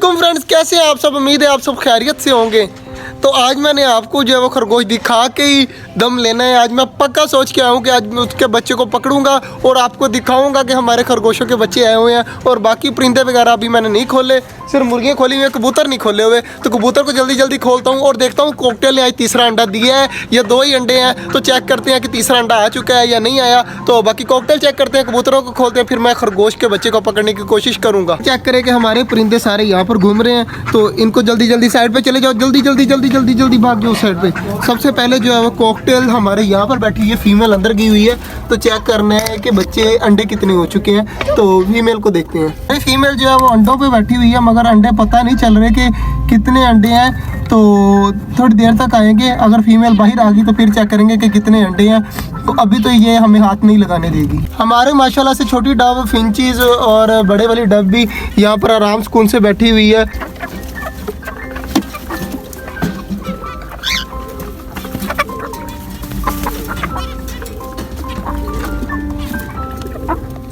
वालेकुम फ्रेंड्स, कैसे हैं आप सब। उम्मीद है आप सब खैरियत से होंगे। तो आज मैंने आपको जो है वो खरगोश दिखा के ही दम लेना है। आज मैं पक्का सोच के आया हूँ कि आज मैं उसके बच्चे को पकड़ूंगा और आपको दिखाऊंगा कि हमारे खरगोशों के बच्चे आए हुए हैं। और बाकी परिंदे वगैरह अभी मैंने नहीं खोले, सिर्फ मुर्गियाँ खोली हुई हैं, कबूतर नहीं खोले हुए। तो कबूतर को जल्दी जल्दी खोलता हूँ और देखता हूँ कॉकटेल ने आज तीसरा अंडा दिया है या 2 ही अंडे हैं। तो चेक करते हैं कि तीसरा अंडा आ चुका है या नहीं आया। तो बाकी कॉकटेल चेक करते हैं, कबूतरों को खोलते हैं, फिर मैं खरगोश के बच्चे को पकड़ने की कोशिश करूँगा। चेक करें कि हमारे परिंदे सारे यहाँ पर घूम रहे हैं। तो इनको जल्दी जल्दी साइड पर चले जाओ, जल्दी जल्दी जल्दी जल्दी जल्दी भाग जाओ साइड पे। सबसे पहले जो है वो कॉकटेल हमारे यहाँ पर बैठी हुई है, फीमेल अंदर गई हुई है। तो चेक करना है कि बच्चे अंडे कितने हो चुके हैं। तो फीमेल को देखते हैं। फीमेल जो है वो अंडों पे बैठी हुई है, मगर अंडे पता नहीं चल रहे कि कितने अंडे हैं। तो थोड़ी देर तक आएंगे, अगर फीमेल बाहर आ गई तो फिर चेक करेंगे कि कितने अंडे हैं। तो अभी तो ये हमें हाथ नहीं लगाने देगी। हमारे माशाल्लाह से छोटी डब, फिंचीज और बड़े वाली डब भी यहाँ पर आराम सुकून से बैठी हुई है।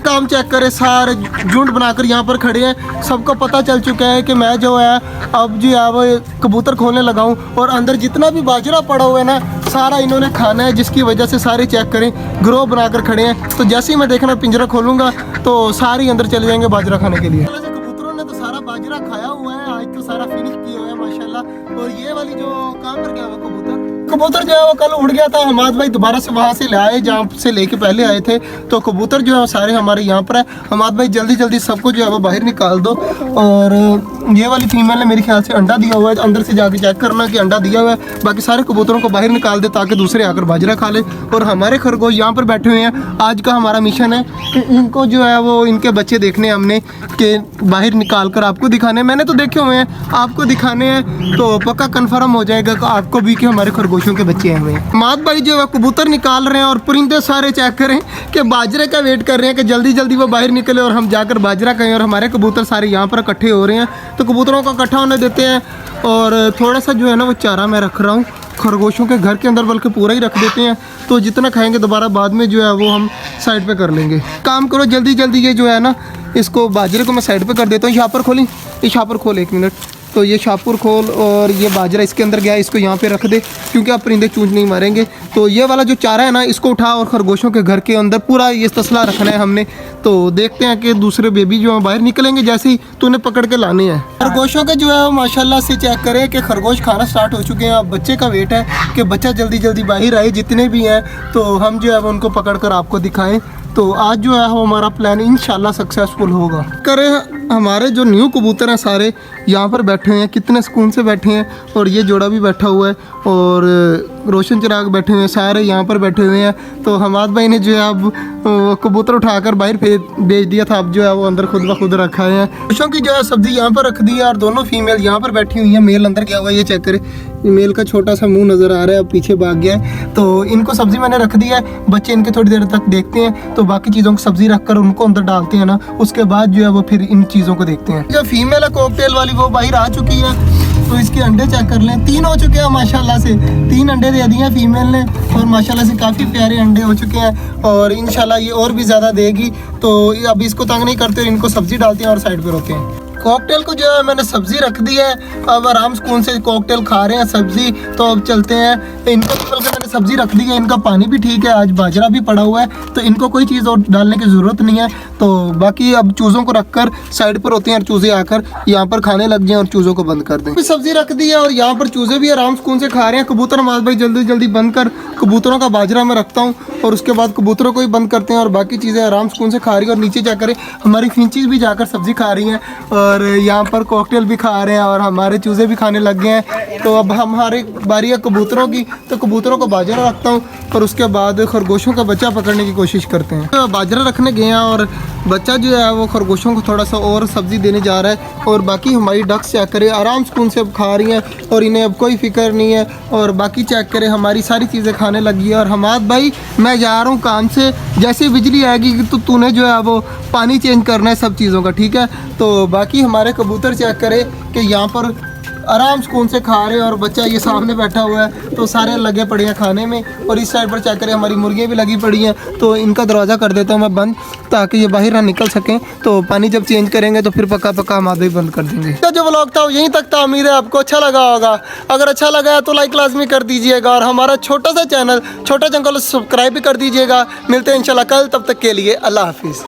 काम चेक करें, सारे झुंड बनाकर यहाँ पर खड़े हैं। सबको पता चल चुका है कि मैं जो है अब जो है वो कबूतर खोलने लगा हूँ। और अंदर जितना भी बाजरा पड़ा हुआ है ना, सारा इन्होंने खाना है, जिसकी वजह से सारे चेक करें ग्रोह बनाकर खड़े हैं। तो जैसे ही मैं देखना पिंजरा खोलूँगा तो सारे अंदर चले जाएंगे बाजरा खाने के लिए। कबूतरों ने तो सारा बाजरा खाया हुआ है, आज तो सारा फिनिश किया हुआ है माशाल्लाह। और ये वाली जो काम कर गया वो कबूतर जो है वो कल उड़ गया था। हमाद भाई दोबारा से वहाँ से ले आए जहाँ से लेके पहले आए थे। तो कबूतर जो है सारे हमारे यहाँ पर है। हमाद भाई जल्दी जल्दी सबको जो है वो बाहर निकाल दो। और ये वाली फीमेल ने मेरे ख्याल से अंडा दिया हुआ है, अंदर से जाके चेक करना कि अंडा दिया हुआ है। बाकी सारे कबूतरों को बाहर निकाल दे ताकि दूसरे आकर बाजरा खा ले। और हमारे खरगोश यहाँ पर बैठे हुए हैं। आज का हमारा मिशन है कि इनको जो है वो इनके बच्चे देखने हमने कि बाहर निकाल कर आपको दिखाने। मैंने तो देखे हुए हैं, आपको दिखाने हैं। तो पक्का कन्फर्म हो जाएगा कि आपको भी कि हमारे खरगोशों के बच्चे हैं हुए। माद भाई जो है कबूतर निकाल रहे हैं और परिंदे सारे चेक करें कि बाजरे का वेट कर रहे हैं कि जल्दी जल्दी वो बाहर निकले और हम जाकर बाजरा करें। और हमारे कबूतर सारे यहाँ पर इकट्ठे हो रहे हैं। तो कबूतरों को इकट्ठा होने देते हैं। और थोड़ा सा जो है ना वो चारा मैं रख रहा हूँ खरगोशों के घर के अंदर, बल्कि पूरा ही रख देते हैं। तो जितना खाएंगे दोबारा बाद में जो है वो हम साइड पे कर लेंगे। काम करो जल्दी जल्दी, ये जो है ना इसको बाजरे को मैं साइड पे कर देता हूँ। शापर खोलें, ये शापर खोल 1 मिनट। तो ये शापुर खोल और ये बाजरा इसके अंदर गया, इसको यहाँ पे रख दे क्योंकि आप परिंदे चूंच नहीं मारेंगे। तो ये वाला जो चारा है ना इसको उठा और खरगोशों के घर के अंदर पूरा ये तसला रखना है हमने। तो देखते हैं कि दूसरे बेबी जो है बाहर निकलेंगे जैसे ही तो उन्हें पकड़ के लाने हैं। खरगोशों के जो है माशाल्लाह से चेक करें कि खरगोश खाना स्टार्ट हो चुके हैं। अब बच्चे का वेट है कि बच्चा जल्दी जल्दी बाहर आए, जितने भी हैं तो हम जो है उनको पकड़ कर आपको दिखाएं। तो आज जो है हमारा प्लान इंशाल्लाह सक्सेसफुल होगा। करें हमारे जो न्यू कबूतर हैं सारे यहाँ पर बैठे हैं, कितने सुकून से बैठे हैं। और ये जोड़ा भी बैठा हुआ है और रोशन चिराग बैठे हुए हैं, सारे यहाँ पर बैठे हुए हैं। तो हमाद भाई ने जो है अब कबूतर उठाकर बाहर भेज दिया था, अब जो है वो अंदर खुद ब खुद रखा है। रोशों की जो है सब्जी यहाँ पर रख दी है और दोनों फीमेल यहाँ पर बैठी हुई हैं। मेल अंदर गया हुआ है, ये चेक करें, मेल का छोटा सा मुंह नज़र आ रहा है, अब पीछे भाग गया है। तो इनको सब्जी मैंने रख दी है, बच्चे इनके थोड़ी देर तक देखते हैं। तो बाकी चीज़ों को सब्जी रखकर उनको अंदर डालते हैं ना, उसके बाद जो है वो फिर इन चीज़ों को देखते हैं। जो फीमेल है कॉकटेल वाली वो बाहर आ चुकी है। तो इसके अंडे चेक कर लें, 3 हो चुके हैं माशाल्लाह से। 3 अंडे दे दिए हैं फीमेल ने और माशाल्लाह से काफ़ी प्यारे अंडे हो चुके हैं। और इंशाल्लाह ये और भी ज़्यादा देगी। तो अब इसको तंग नहीं करते, इनको सब्जी डालते हैं और साइड पर होते हैं। कॉकटेल को जो है मैंने सब्जी रख दी है, अब आराम सुकून से कॉकटेल खा रहे हैं सब्जी। तो अब चलते हैं, इनको भी बल्कि मैंने सब्जी रख दी है, इनका पानी भी ठीक है, आज बाजरा भी पड़ा हुआ है। तो इनको कोई चीज़ और डालने की ज़रूरत नहीं है। तो बाकी अब चूज़ों को रखकर साइड पर होते हैं और चूज़े आकर यहाँ पर खाने लग जाएं और चूज़ों को बंद कर दें। सब्जी रख दी है और यहाँ पर चूज़े भी आराम सुकून से खा रहे हैं। कबूतर हमारे भाई जल्दी जल्दी बंद कर कबूतरों का बाजरा में रखता हूँ और उसके बाद कबूतरों को ही बंद करते हैं और बाकी चीज़ें आराम सुकून से खा रही है। और नीचे जाकर हमारी फिंचीज भी जाकर सब्जी खा रही हैं और यहाँ पर कॉकटेल भी खा रहे हैं और हमारे चूज़े भी खाने लग गए हैं। तो अब हमारी बारी है कबूतरों की। तो कबूतरों को बाजरा रखता हूँ और उसके बाद खरगोशों का बच्चा पकड़ने की कोशिश करते हैं। तो बाजरा रखने गए हैं और बच्चा जो है वो खरगोशों को थोड़ा सा और सब्ज़ी देने जा रहा है। और बाकी हमारी डक्स चेक करें आराम सुकून से अब खा रही हैं और इन्हें अब कोई फिक्र नहीं है। और बाकी चेक करें हमारी सारी चीज़ें खाने लगी है। और हमाद भाई मैं जा रहा हूँ काम से, जैसे बिजली आएगी तो तूने जो है वो पानी चेंज करना है सब चीज़ों का, ठीक है। तो बाकी हमारे कबूतर चेक करें कि यहाँ पर आराम सुकून से खा रहे हैं। और बच्चा ये सामने बैठा हुआ है, तो सारे लगे पड़े हैं खाने में। और इस साइड पर चेक करें, हमारी मुर्गियाँ भी लगी पड़ी हैं। तो इनका दरवाज़ा कर देता हूँ मैं बंद, ताकि ये बाहर ना निकल सकें। तो पानी जब चेंज करेंगे तो फिर पक्का पक्का हम आधे बंद कर देंगे। तो जो व्लॉग था वो यहीं तक था। उम्मीद है आपको अच्छा लगा होगा। अगर अच्छा लगा है तो लाइक लाजमी कर दीजिएगा, और हमारा छोटा सा चैनल छोटा जंगल सब्सक्राइब भी कर दीजिएगा। मिलते हैं इंशाल्लाह कल, तब तक के लिए अल्लाह हाफिज़।